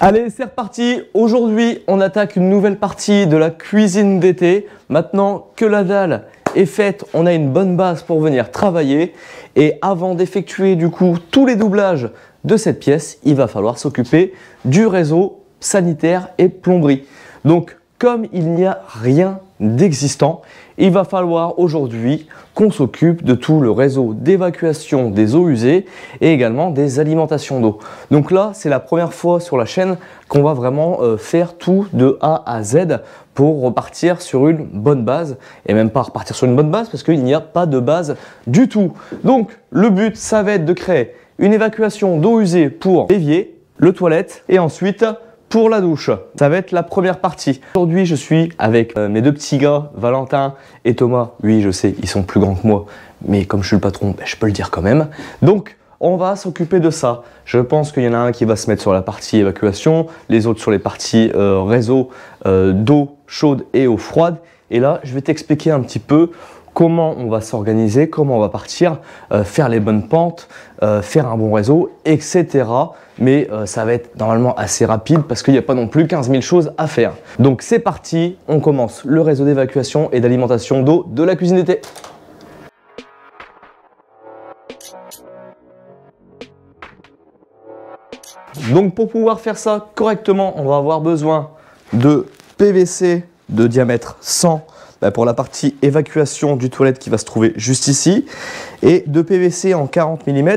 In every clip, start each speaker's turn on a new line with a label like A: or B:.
A: Allez, c'est reparti. Aujourd'hui, on attaque une nouvelle partie de la cuisine d'été. Maintenant que la dalle est faite, on a une bonne base pour venir travailler. Et avant d'effectuer du coup tous les doublages de cette pièce, il va falloir s'occuper du réseau sanitaire et plomberie. Donc, comme il n'y a rien d'existant, il va falloir aujourd'hui qu'on s'occupe de tout le réseau d'évacuation des eaux usées et également des alimentations d'eau. Donc là, c'est la première fois sur la chaîne qu'on va vraiment faire tout de A à Z pour repartir sur une bonne base, et même pas repartir sur une bonne base parce qu'il n'y a pas de base du tout. Donc le but, ça va être de créer une évacuation d'eau usée pour l'évier, le toilette et ensuite pour la douche. Ça va être la première partie. Aujourd'hui, je suis avec mes deux petits gars, Valentin et Thomas. Oui, je sais, ils sont plus grands que moi, mais comme je suis le patron, je peux le dire quand même. Donc, on va s'occuper de ça. Je pense qu'il y en a un qui va se mettre sur la partie évacuation, les autres sur les parties réseau d'eau chaude et eau froide. Et là, je vais t'expliquer un petit peu comment on va s'organiser, comment on va partir, faire les bonnes pentes, faire un bon réseau, etc. Mais ça va être normalement assez rapide parce qu'il n'y a pas non plus 15 000 choses à faire. Donc c'est parti, on commence le réseau d'évacuation et d'alimentation d'eau de la cuisine d'été. Donc pour pouvoir faire ça correctement, on va avoir besoin de PVC de diamètre 100 pour la partie évacuation du toilette qui va se trouver juste ici, et de PVC en 40 mm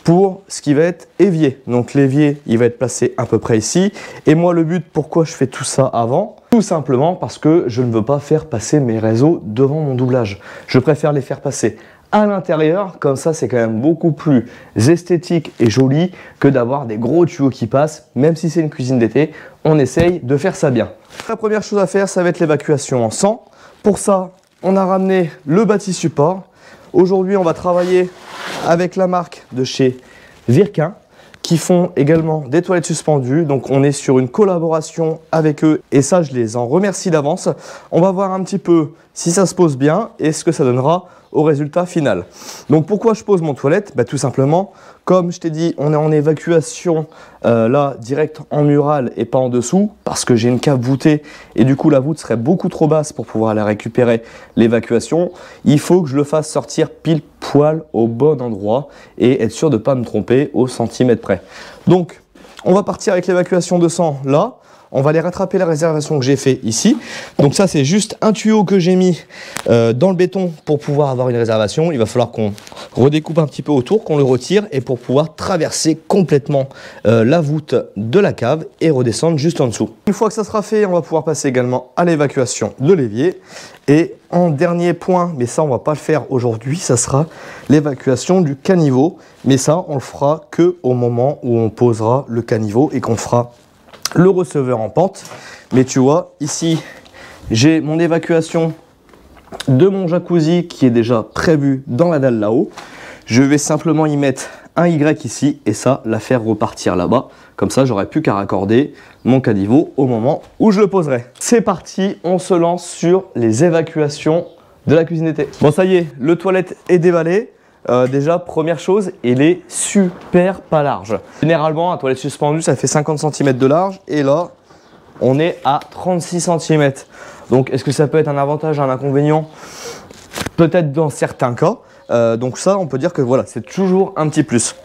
A: pour ce qui va être évier. Donc l'évier, il va être placé à peu près ici. Et moi, le but, pourquoi je fais tout ça avant? Tout simplement parce que je ne veux pas faire passer mes réseaux devant mon doublage. Je préfère les faire passer à l'intérieur, comme ça c'est quand même beaucoup plus esthétique et joli que d'avoir des gros tuyaux qui passent. Même si c'est une cuisine d'été, on essaye de faire ça bien. La première chose à faire, ça va être l'évacuation en 100. Pour ça, on a ramené le bâti support. Aujourd'hui, on va travailler avec la marque de chez Virquin qui font également des toilettes suspendues. Donc on est sur une collaboration avec eux et ça, je les en remercie d'avance. On va voir un petit peu si ça se pose bien et ce que ça donnera au résultat final. Donc pourquoi je pose mon toilette? Tout simplement, comme je t'ai dit, on est en évacuation là, direct en mural et pas en dessous, parce que j'ai une cave voûtée et du coup la voûte serait beaucoup trop basse pour pouvoir aller récupérer l'évacuation. Il faut que je le fasse sortir pile poil au bon endroit et être sûr de ne pas me tromper au centimètre près. Donc on va partir avec l'évacuation de sang là. On va aller rattraper la réservation que j'ai fait ici. Donc ça, c'est juste un tuyau que j'ai mis dans le béton pour pouvoir avoir une réservation. Il va falloir qu'on redécoupe un petit peu autour, qu'on le retire et pour pouvoir traverser complètement la voûte de la cave et redescendre juste en dessous. Une fois que ça sera fait, on va pouvoir passer également à l'évacuation de l'évier. Et en dernier point, mais ça on va pas le faire aujourd'hui, ça sera l'évacuation du caniveau. Mais ça, on le fera que au moment où on posera le caniveau et qu'on fera le receveur en pente. Mais tu vois, ici, j'ai mon évacuation de mon jacuzzi qui est déjà prévu dans la dalle là-haut. Je vais simplement y mettre un Y ici et ça, la faire repartir là-bas. Comme ça, j'aurai plus qu'à raccorder mon caniveau au moment où je le poserai. C'est parti, on se lance sur les évacuations de la cuisine d'été. Bon, ça y est, le toilette est déballé. Déjà, première chose, il est super pas large. Généralement, un toilette suspendu, ça fait 50 cm de large. Et là, on est à 36 cm. Donc, est-ce que ça peut être un avantage, un inconvénient? Peut-être dans certains cas. Donc ça, on peut dire que voilà, c'est toujours un petit plus.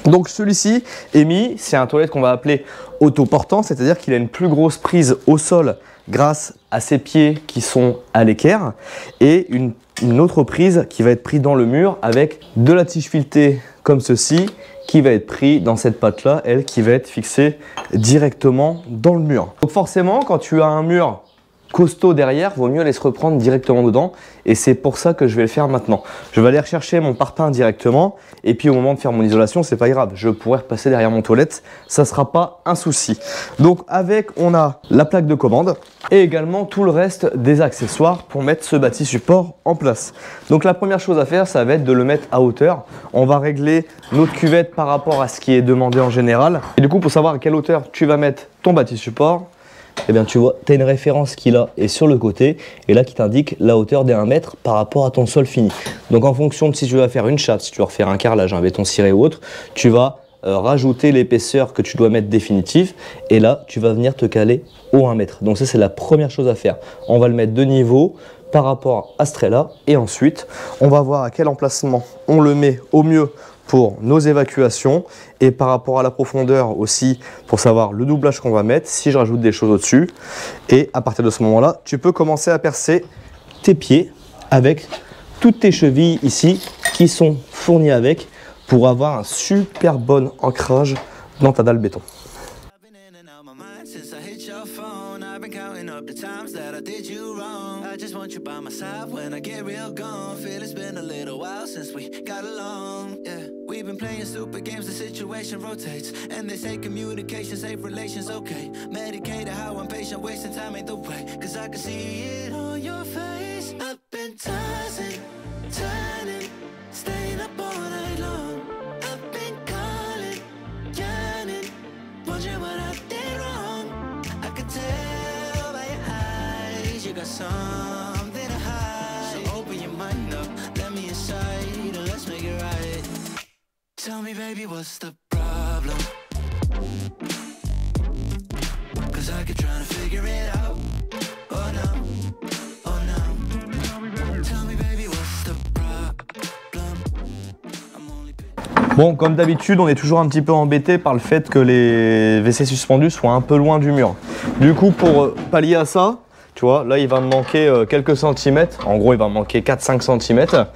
A: Donc celui-ci est mis, c'est un toilette qu'on va appeler autoportant, c'est-à-dire qu'il a une plus grosse prise au sol grâce à ses pieds qui sont à l'équerre et une autre prise qui va être prise dans le mur avec de la tige filetée comme ceci qui va être pris dans cette patte là, elle qui va être fixée directement dans le mur. Donc forcément, quand tu as un mur costaud derrière, vaut mieux aller se reprendre directement dedans et c'est pour ça que je vais le faire maintenant. Je vais aller rechercher mon parpaing directement et puis au moment de faire mon isolation, c'est pas grave, je pourrais repasser derrière mon toilette, ça sera pas un souci. Donc avec, on a la plaque de commande et également tout le reste des accessoires pour mettre ce bâti support en place. Donc la première chose à faire, ça va être de le mettre à hauteur. On va régler notre cuvette par rapport à ce qui est demandé en général. Et du coup, pour savoir à quelle hauteur tu vas mettre ton bâti support, eh bien tu vois, tu as une référence qui là est sur le côté et là qui t'indique la hauteur des 1 mètre par rapport à ton sol fini. Donc en fonction de si tu vas faire une chape, si tu vas refaire un carrelage, un béton ciré ou autre, tu vas rajouter l'épaisseur que tu dois mettre définitive. Et là, tu vas venir te caler au 1 mètre. Donc ça, c'est la première chose à faire. On va le mettre de niveau par rapport à ce trait-là. Et ensuite, on va voir à quel emplacement on le met au mieux pour nos évacuations et par rapport à la profondeur aussi pour savoir le doublage qu'on va mettre, si je rajoute des choses au-dessus. Et à partir de ce moment-là, tu peux commencer à percer tes pieds avec toutes tes chevilles ici qui sont fournies avec pour avoir un super bon ancrage dans ta dalle béton.
B: We've been playing stupid games, the situation rotates. And they say communication, safe relations, okay. Medicated, how I'm patient, wasting time ain't the way. Cause I can see it on your face. I've been tossing, turning, staying up all night long. I've been calling, yearning, wondering what I did wrong. I could tell by your eyes, you got something to hide. So open your mind up, let me inside, and let's make it right. Tell me, baby, what's the problem? Cause I keep trying to figure it out. Oh no, oh no. Tell me, baby, what's the problem? I'm only...
A: Bon, comme d'habitude, on est toujours un petit peu embêté par le fait que les WC suspendus soient un peu loin du mur. Du coup, pour pallier à ça, tu vois, là, il va me manquer quelques centimètres. En gros, il va me manquer 4-5 centimètres.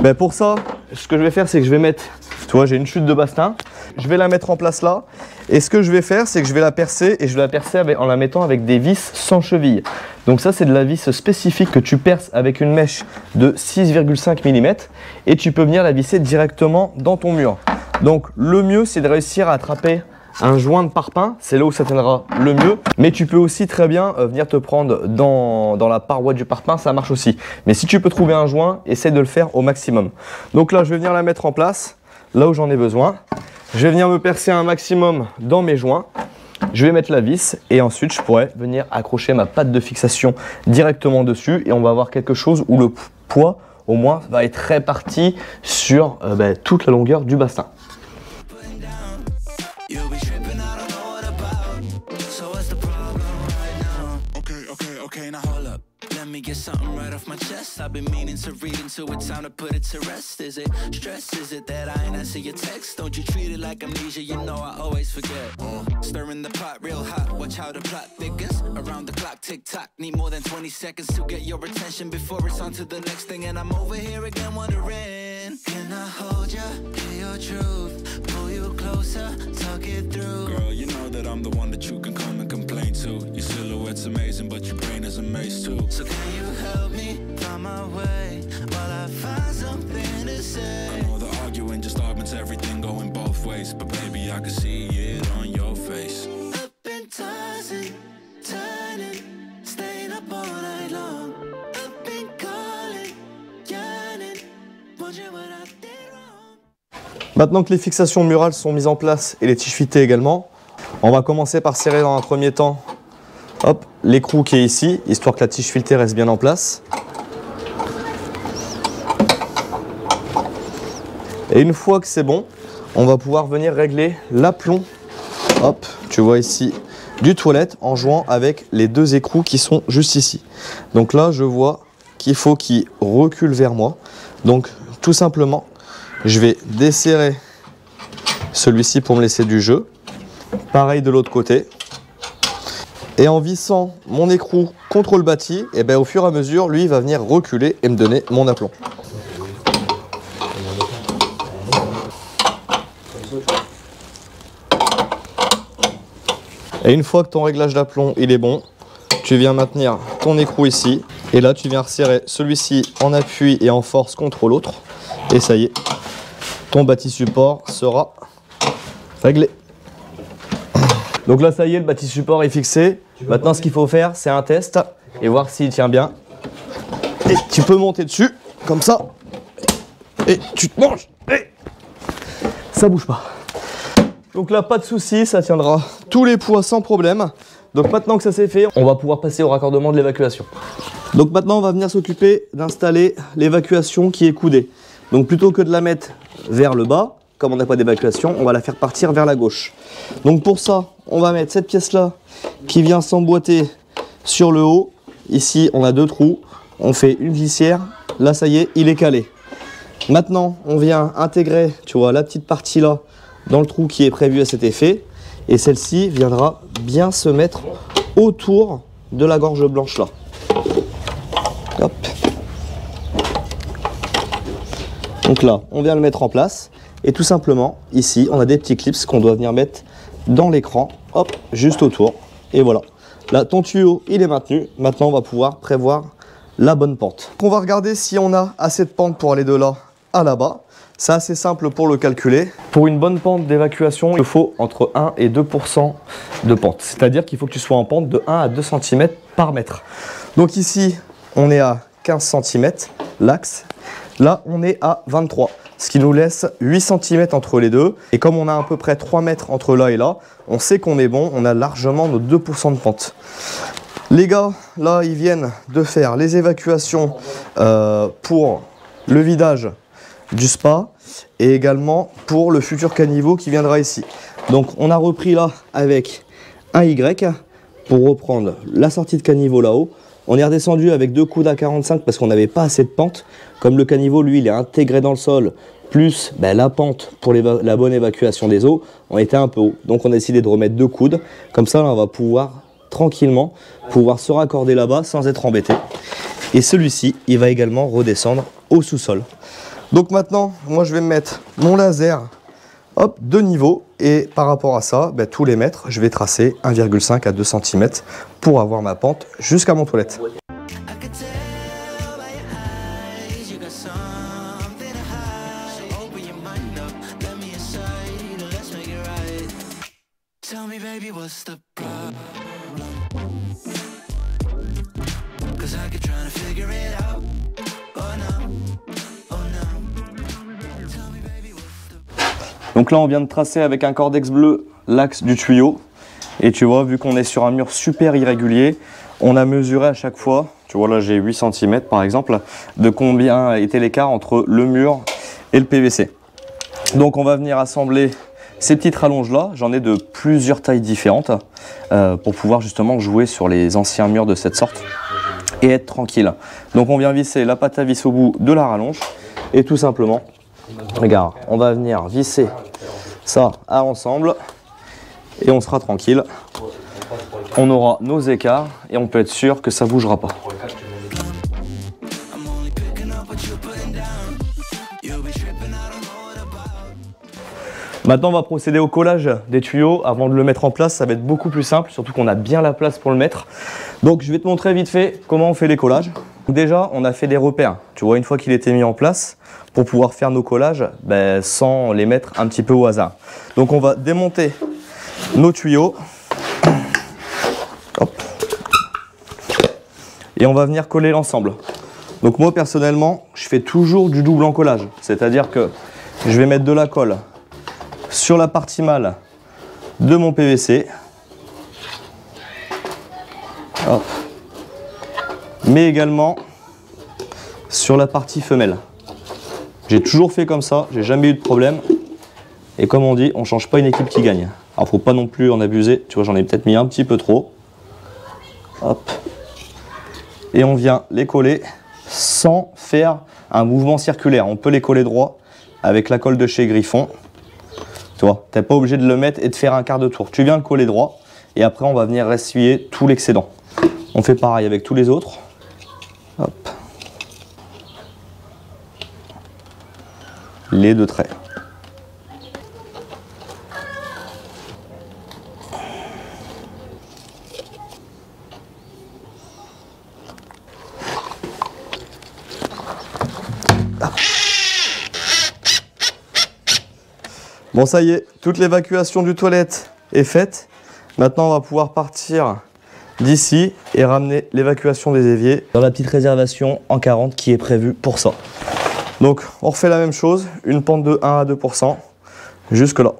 A: Ben, pour ça, ce que je vais faire, c'est que je vais mettre... Tu vois, j'ai une chute de bastin. Je vais la mettre en place là. Et ce que je vais faire, c'est que je vais la percer. Et je vais la percer en la mettant avec des vis sans cheville. Donc ça, c'est de la vis spécifique que tu perces avec une mèche de 6,5 mm. Et tu peux venir la visser directement dans ton mur. Donc le mieux, c'est de réussir à attraper un joint de parpaing. C'est là où ça tiendra le mieux. Mais tu peux aussi très bien venir te prendre dans la paroi du parpaing. Ça marche aussi. Mais si tu peux trouver un joint, essaie de le faire au maximum. Donc là, je vais venir la mettre en place. Là où j'en ai besoin, je vais venir me percer un maximum dans mes joints, je vais mettre la vis et ensuite je pourrais venir accrocher ma patte de fixation directement dessus et on va avoir quelque chose où le poids au moins va être réparti sur toute la longueur du bassin.
B: Get something right off my chest. I've been meaning to read into it, time to put it to rest. Is it stress? Is it that I ain't answer your text? Don't you treat it like amnesia, you know I always forget. Stirring the pot real hot, watch how the plot thickens. Around the clock, tick tock, need more than 20 seconds to get your attention before it's on to the next thing. And I'm over here again wondering, can I hold you, hear your truth, pull you closer, talk it through? Girl, you know that I'm the one that you can come and complain to. Your silhouette's amazing, but your brain is a maze too. So can you help me find my way while I find something to say? I know the arguing just augments everything going both ways, but baby, I can see it on your face. I've been tossing, turning, staying up all night long. I've been calling, yearning, wondering what I did wrong.
A: Maintenant que les fixations murales sont mises en place et les tiges fitées également, on va commencer par serrer dans un premier temps l'écrou qui est ici, histoire que la tige filetée reste bien en place. Et une fois que c'est bon, on va pouvoir venir régler l'aplomb, tu vois ici, du toilette en jouant avec les deux écrous qui sont juste ici. Donc là, je vois qu'il faut qu'il recule vers moi. Donc tout simplement, je vais desserrer celui-ci pour me laisser du jeu. Pareil de l'autre côté. Et en vissant mon écrou contre le bâti, et au fur et à mesure, lui, il va venir reculer et me donner mon aplomb. Et une fois que ton réglage d'aplomb il est bon, tu viens maintenir ton écrou ici. Et là, tu viens resserrer celui-ci en appui et en force contre l'autre. Et ça y est, ton bâti support sera réglé. Donc là, ça y est, le bâti support est fixé. Maintenant, ce qu'il faut faire, c'est un test et voir s'il tient bien. Et tu peux monter dessus, comme ça. Et tu te manges. Et ça bouge pas. Donc là, pas de souci, ça tiendra tous les poids sans problème. Donc maintenant que ça c'est fait, on va pouvoir passer au raccordement de l'évacuation. Donc maintenant, on va venir s'occuper d'installer l'évacuation qui est coudée. Donc plutôt que de la mettre vers le bas, comme on n'a pas d'évacuation, on va la faire partir vers la gauche. Donc pour ça, on va mettre cette pièce-là qui vient s'emboîter sur le haut. Ici, on a 2 trous. On fait une glissière. Là, ça y est, il est calé. Maintenant, on vient intégrer, tu vois, la petite partie là dans le trou qui est prévu à cet effet. Et celle-ci viendra bien se mettre autour de la gorge blanche là. Hop. Donc là, on vient le mettre en place. Et tout simplement, ici, on a des petits clips qu'on doit venir mettre dans l'écran. Hop, juste autour. Et voilà. Là, ton tuyau, il est maintenu. Maintenant, on va pouvoir prévoir la bonne pente. On va regarder si on a assez de pente pour aller de là à là-bas. C'est assez simple pour le calculer. Pour une bonne pente d'évacuation, il faut entre 1 et 2% de pente. C'est-à-dire qu'il faut que tu sois en pente de 1 à 2 cm par mètre. Donc ici, on est à 15 cm, l'axe. Là, on est à 23, ce qui nous laisse 8 cm entre les deux. Et comme on a à peu près 3 mètres entre là et là, on sait qu'on est bon, on a largement nos 2% de pente. Les gars, là, ils viennent de faire les évacuations pour le vidage du spa et également pour le futur caniveau qui viendra ici. Donc, on a repris là avec un Y pour reprendre la sortie de caniveau là-haut. On est redescendu avec 2 coudes à 45 parce qu'on n'avait pas assez de pente. Comme le caniveau, lui, il est intégré dans le sol, plus la pente pour la bonne évacuation des eaux, on était un peu haut. Donc, on a décidé de remettre 2 coudes. Comme ça, là, on va pouvoir tranquillement se raccorder là-bas sans être embêté. Et celui-ci, il va également redescendre au sous-sol. Donc maintenant, moi, je vais me mettre mon laser, hop, de niveau. Et par rapport à ça, tous les mètres, je vais tracer 1,5 à 2 cm pour avoir ma pente jusqu'à mon toilette. Donc là, on vient de tracer avec un cordex bleu l'axe du tuyau. Et tu vois, vu qu'on est sur un mur super irrégulier, on a mesuré à chaque fois, tu vois là j'ai 8 cm par exemple, de combien était l'écart entre le mur et le PVC. Donc on va venir assembler ces petites rallonges là, j'en ai de plusieurs tailles différentes pour pouvoir justement jouer sur les anciens murs de cette sorte et être tranquille. Donc on vient visser la pâte à vis au bout de la rallonge et tout simplement, regarde, on va venir visser ça à l'ensemble et on sera tranquille. On aura nos écarts et on peut être sûr que ça ne bougera pas. Maintenant, on va procéder au collage des tuyaux. Avant de le mettre en place, ça va être beaucoup plus simple, surtout qu'on a bien la place pour le mettre. Donc, je vais te montrer vite fait comment on fait les collages. Déjà, on a fait des repères. Tu vois, une fois qu'il était mis en place, pour pouvoir faire nos collages sans les mettre un petit peu au hasard. Donc, on va démonter nos tuyaux. Hop. Et on va venir coller l'ensemble. Donc, moi, personnellement, je fais toujours du double encollage. C'est-à-dire que je vais mettre de la colle sur la partie mâle de mon PVC. Hop. Mais également sur la partie femelle. J'ai toujours fait comme ça, j'ai jamais eu de problème. Et comme on dit, on ne change pas une équipe qui gagne. Alors faut pas non plus en abuser, tu vois, j'en ai peut-être mis un petit peu trop. Hop. Et on vient les coller sans faire un mouvement circulaire. On peut les coller droit avec la colle de chez Griffon. Tu vois, tu n'es pas obligé de le mettre et de faire un quart de tour. Tu viens le coller droit et après on va venir essuyer tout l'excédent. On fait pareil avec tous les autres. Hop. Les deux traits. Bon, ça y est, toute l'évacuation du toilette est faite. Maintenant, on va pouvoir partir d'ici et ramener l'évacuation des éviers dans la petite réservation en 40 qui est prévue pour ça. Donc, on refait la même chose, une pente de 1 à 2%, jusque là.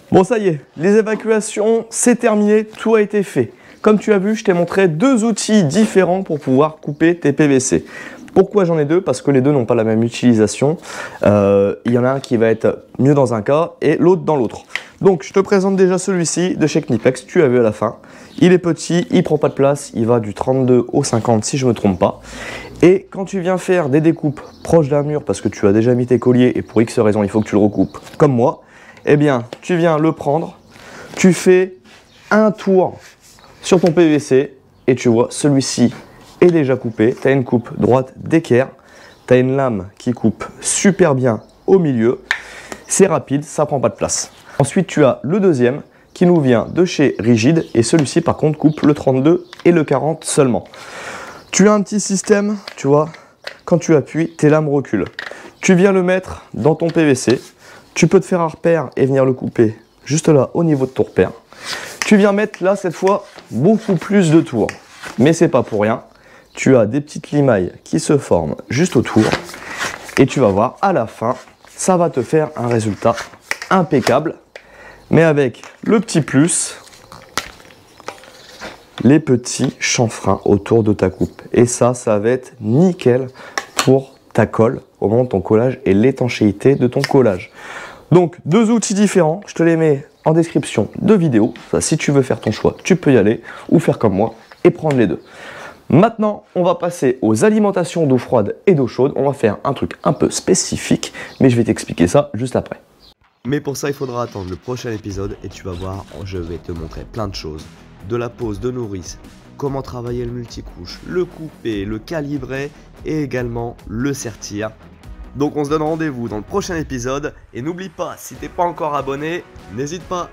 A: Bon, ça y est, les évacuations, c'est terminé, tout a été fait. Comme tu as vu, je t'ai montré deux outils différents pour pouvoir couper tes PVC. Pourquoi j'en ai deux? Parce que les deux n'ont pas la même utilisation. Il y en a un qui va être mieux dans un cas et l'autre dans l'autre. Donc, je te présente déjà celui-ci de chez Knipex, tu as vu à la fin. Il est petit, il prend pas de place, il va du 32 au 50 si je ne me trompe pas. Et quand tu viens faire des découpes proches d'un mur parce que tu as déjà mis tes colliers et pour X raison il faut que tu le recoupes comme moi, eh bien tu viens le prendre, tu fais un tour sur ton PVC et tu vois celui-ci est déjà coupé. Tu as une coupe droite d'équerre, tu as une lame qui coupe super bien au milieu, c'est rapide, ça prend pas de place. Ensuite tu as le deuxième qui nous vient de chez Rigid et celui-ci par contre coupe le 32 et le 40 seulement. Tu as un petit système, tu vois, quand tu appuies, tes lames reculent. Tu viens le mettre dans ton PVC, tu peux te faire un repère et venir le couper juste là au niveau de ton repère. Tu viens mettre là cette fois beaucoup plus de tours, mais c'est pas pour rien. Tu as des petites limailles qui se forment juste autour et tu vas voir à la fin, ça va te faire un résultat impeccable, mais avec le petit plus, les petits chanfreins autour de ta coupe. Et ça va être nickel pour ta colle au moment de ton collage et l'étanchéité de ton collage. Donc, deux outils différents, je te les mets en description de vidéo. Enfin, si tu veux faire ton choix, tu peux y aller ou faire comme moi et prendre les deux. Maintenant, on va passer aux alimentations d'eau froide et d'eau chaude. On va faire un truc un peu spécifique, mais je vais t'expliquer ça juste après.
C: Mais pour ça, il faudra attendre le prochain épisode et tu vas voir, je vais te montrer plein de choses. De la pose de nourrice, comment travailler le multicouche, le couper, le calibrer et également le sertir. Donc on se donne rendez-vous dans le prochain épisode et n'oublie pas, si t'es pas encore abonné, n'hésite pas.